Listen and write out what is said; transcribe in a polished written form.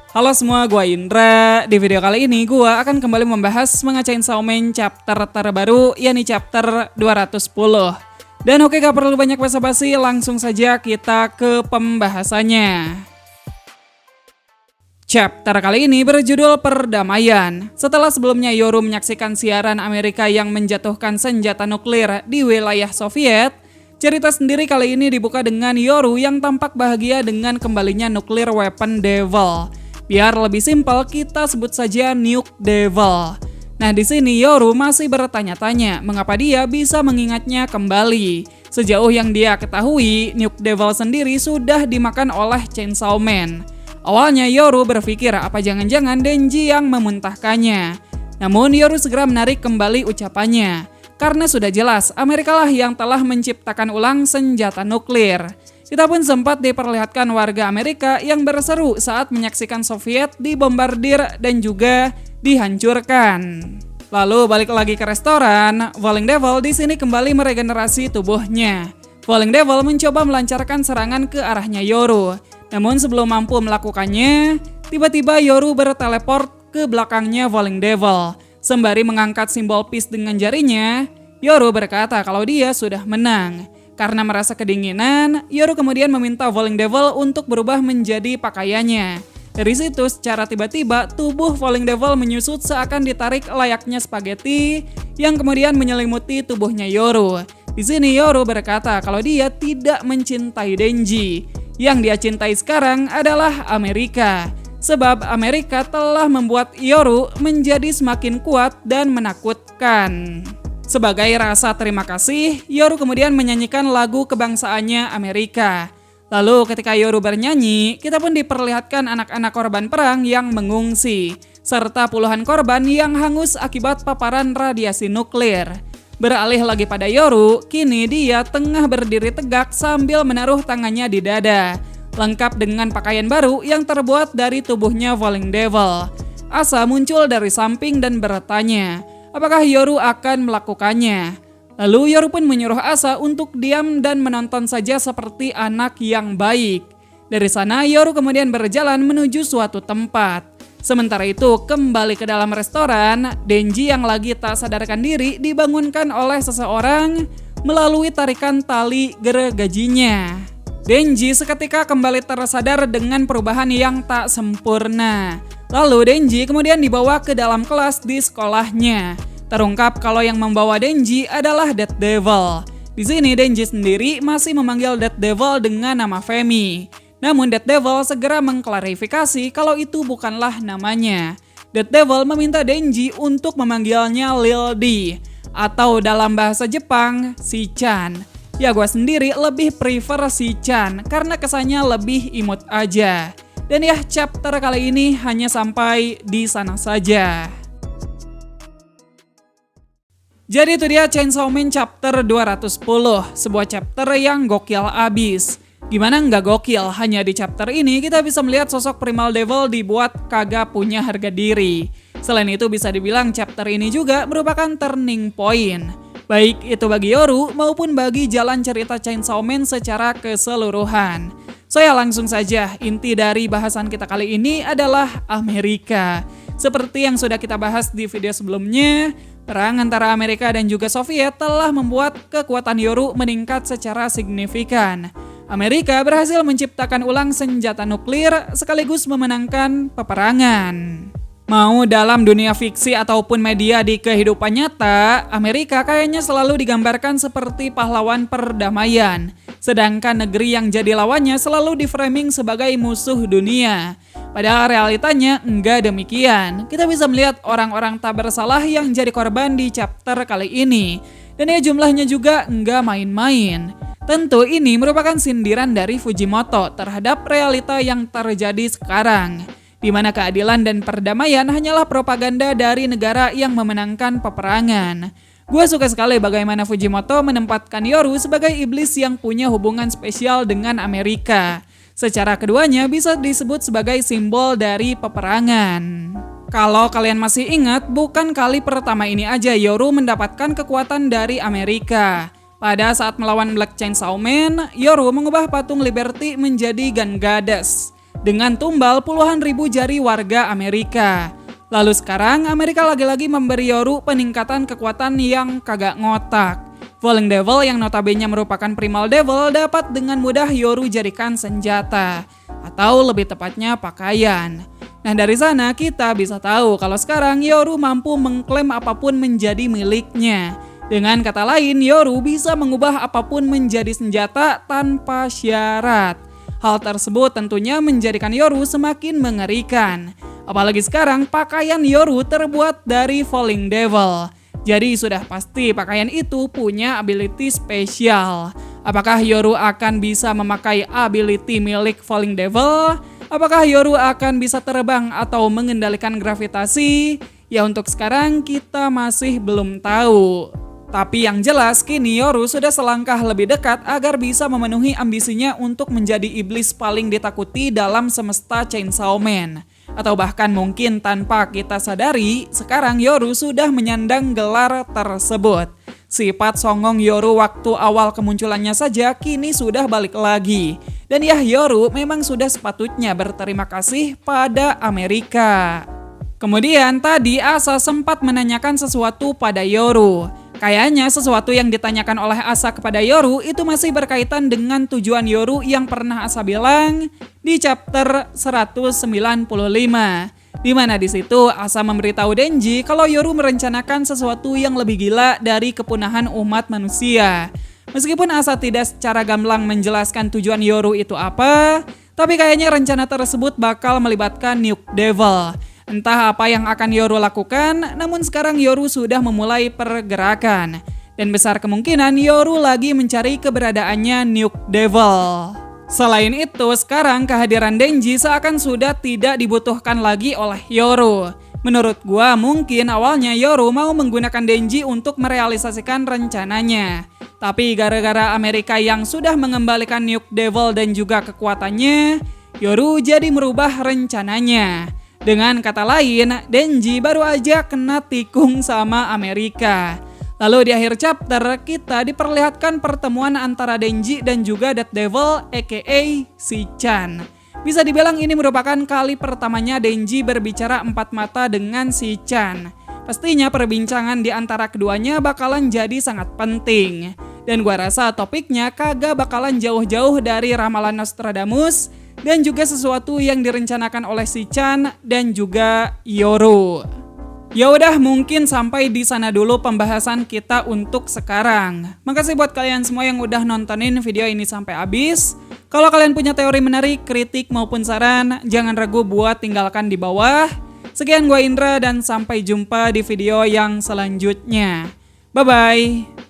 Halo semua, gue Indra. Di video kali ini gue akan kembali membahas Manga Chainsaw Man chapter terbaru, yakni chapter 210. Dan oke, gak perlu banyak basa-basi, langsung saja kita ke pembahasannya. Chapter kali ini berjudul Perdamaian. Setelah sebelumnya Yoru menyaksikan siaran Amerika yang menjatuhkan senjata nuklir di wilayah Soviet, cerita sendiri kali ini dibuka dengan Yoru yang tampak bahagia dengan kembalinya Nuclear Weapon Devil. Biar lebih simpel, kita sebut saja Nuke Devil. Nah, di sini Yoru masih bertanya-tanya mengapa dia bisa mengingatnya kembali. Sejauh yang dia ketahui, Nuke Devil sendiri sudah dimakan oleh Chainsaw Man. Awalnya Yoru berpikir apa jangan-jangan Denji yang memuntahkannya. Namun Yoru segera menarik kembali ucapannya. Karena sudah jelas Amerika lah yang telah menciptakan ulang senjata nuklir. Kita pun sempat diperlihatkan warga Amerika yang berseru saat menyaksikan Soviet dibombardir dan juga dihancurkan. Lalu balik lagi ke restoran, Falling Devil di sini kembali meregenerasi tubuhnya. Falling Devil mencoba melancarkan serangan ke arahnya Yoru. Namun sebelum mampu melakukannya, tiba-tiba Yoru berteleport ke belakangnya Falling Devil. Sembari mengangkat simbol peace dengan jarinya, Yoru berkata kalau dia sudah menang. Karena merasa kedinginan, Yoru kemudian meminta Falling Devil untuk berubah menjadi pakaiannya. Dari situ secara tiba-tiba tubuh Falling Devil menyusut seakan ditarik layaknya spaghetti yang kemudian menyelimuti tubuhnya Yoru. Di sini Yoru berkata kalau dia tidak mencintai Denji. Yang dia cintai sekarang adalah Amerika. Sebab Amerika telah membuat Yoru menjadi semakin kuat dan menakutkan. Sebagai rasa terima kasih, Yoru kemudian menyanyikan lagu kebangsaannya Amerika. Lalu ketika Yoru bernyanyi, kita pun diperlihatkan anak-anak korban perang yang mengungsi, serta puluhan korban yang hangus akibat paparan radiasi nuklir. Beralih lagi pada Yoru, kini dia tengah berdiri tegak sambil menaruh tangannya di dada, lengkap dengan pakaian baru yang terbuat dari tubuhnya Falling Devil. Asa muncul dari samping dan bertanya, apakah Yoru akan melakukannya? Lalu Yoru pun menyuruh Asa untuk diam dan menonton saja seperti anak yang baik. Dari sana Yoru kemudian berjalan menuju suatu tempat. Sementara itu kembali ke dalam restoran, Denji yang lagi tak sadarkan diri dibangunkan oleh seseorang melalui tarikan tali gergajinya. Denji seketika kembali tersadar dengan perubahan yang tak sempurna. Lalu Denji kemudian dibawa ke dalam kelas di sekolahnya. Terungkap kalau yang membawa Denji adalah Death Devil. Di sini Denji sendiri masih memanggil Death Devil dengan nama Femi. Namun Death Devil segera mengklarifikasi kalau itu bukanlah namanya. Death Devil meminta Denji untuk memanggilnya Lil D, atau dalam bahasa Jepang, Shi-chan. Ya gue sendiri lebih prefer Shi-chan karena kesannya lebih imut aja. Dan ya chapter kali ini hanya sampai di sana saja. Jadi itu dia Chainsaw Man chapter 210, sebuah chapter yang gokil abis. Gimana nggak gokil, hanya di chapter ini kita bisa melihat sosok Primal Devil dibuat kagak punya harga diri. Selain itu bisa dibilang chapter ini juga merupakan turning point. Baik itu bagi Yoru maupun bagi jalan cerita Chainsaw Man secara keseluruhan. Ya langsung saja, inti dari bahasan kita kali ini adalah Amerika. Seperti yang sudah kita bahas di video sebelumnya, perang antara Amerika dan juga Soviet telah membuat kekuatan Yoru meningkat secara signifikan. Amerika berhasil menciptakan ulang senjata nuklir sekaligus memenangkan peperangan. Mau dalam dunia fiksi ataupun media di kehidupan nyata, Amerika kayaknya selalu digambarkan seperti pahlawan perdamaian. Sedangkan negeri yang jadi lawannya selalu diframing sebagai musuh dunia. Padahal realitanya enggak demikian. Kita bisa melihat orang-orang tak bersalah yang jadi korban di chapter kali ini. Dan ya jumlahnya juga enggak main-main. Tentu ini merupakan sindiran dari Fujimoto terhadap realita yang terjadi sekarang, di mana keadilan dan perdamaian hanyalah propaganda dari negara yang memenangkan peperangan. Gue suka sekali bagaimana Fujimoto menempatkan Yoru sebagai iblis yang punya hubungan spesial dengan Amerika. Secara keduanya bisa disebut sebagai simbol dari peperangan. Kalau kalian masih ingat, bukan kali pertama ini aja Yoru mendapatkan kekuatan dari Amerika. Pada saat melawan Black Chainsaw Man, Yoru mengubah patung Liberty menjadi Gun Goddess. dengan tumbal puluhan ribu jari warga Amerika. Lalu sekarang Amerika lagi-lagi memberi Yoru peningkatan kekuatan yang kagak ngotak. Falling Devil yang notabene merupakan Primal Devil dapat dengan mudah Yoru jadikan senjata, atau lebih tepatnya pakaian. Nah dari sana kita bisa tahu kalau sekarang Yoru mampu mengklaim apapun menjadi miliknya. Dengan kata lain, Yoru bisa mengubah apapun menjadi senjata tanpa syarat. Hal tersebut tentunya menjadikan Yoru semakin mengerikan. Apalagi sekarang pakaian Yoru terbuat dari Falling Devil. Jadi sudah pasti pakaian itu punya ability spesial. Apakah Yoru akan bisa memakai ability milik Falling Devil? Apakah Yoru akan bisa terbang atau mengendalikan gravitasi? Ya untuk sekarang kita masih belum tahu. Tapi yang jelas kini Yoru sudah selangkah lebih dekat agar bisa memenuhi ambisinya untuk menjadi iblis paling ditakuti dalam semesta Chainsaw Man. Atau bahkan mungkin tanpa kita sadari, sekarang Yoru sudah menyandang gelar tersebut. Sifat songong Yoru waktu awal kemunculannya saja kini sudah balik lagi. Dan ya Yoru memang sudah sepatutnya berterima kasih pada Amerika. Kemudian tadi Asa sempat menanyakan sesuatu pada Yoru. Kayaknya sesuatu yang ditanyakan oleh Asa kepada Yoru itu masih berkaitan dengan tujuan Yoru yang pernah Asa bilang di chapter 195. Di mana di situ Asa memberitahu Denji kalau Yoru merencanakan sesuatu yang lebih gila dari kepunahan umat manusia. Meskipun Asa tidak secara gamblang menjelaskan tujuan Yoru itu apa, tapi kayaknya rencana tersebut bakal melibatkan Nuke Devil. Entah apa yang akan Yoru lakukan, namun sekarang Yoru sudah memulai pergerakan. Dan besar kemungkinan Yoru lagi mencari keberadaannya Nuke Devil. Selain itu, sekarang kehadiran Denji seakan sudah tidak dibutuhkan lagi oleh Yoru. Menurut gua mungkin awalnya Yoru mau menggunakan Denji untuk merealisasikan rencananya. Tapi gara-gara Amerika yang sudah mengembalikan Nuke Devil dan juga kekuatannya, Yoru jadi merubah rencananya. Dengan kata lain, Denji baru aja kena tikung sama Amerika. Lalu di akhir chapter, kita diperlihatkan pertemuan antara Denji dan juga Death Devil aka Si-chan. Bisa dibilang ini merupakan kali pertamanya Denji berbicara empat mata dengan Si-chan. Pastinya perbincangan di antara keduanya bakalan jadi sangat penting. Dan gua rasa topiknya kagak bakalan jauh-jauh dari ramalan Nostradamus dan juga sesuatu yang direncanakan oleh Si-chan dan juga Yoru. Ya udah mungkin sampai di sana dulu pembahasan kita untuk sekarang. Makasih buat kalian semua yang udah nontonin video ini sampai habis. Kalau kalian punya teori menarik, kritik maupun saran, jangan ragu buat tinggalkan di bawah. Sekian gua Indra dan sampai jumpa di video yang selanjutnya. Bye bye.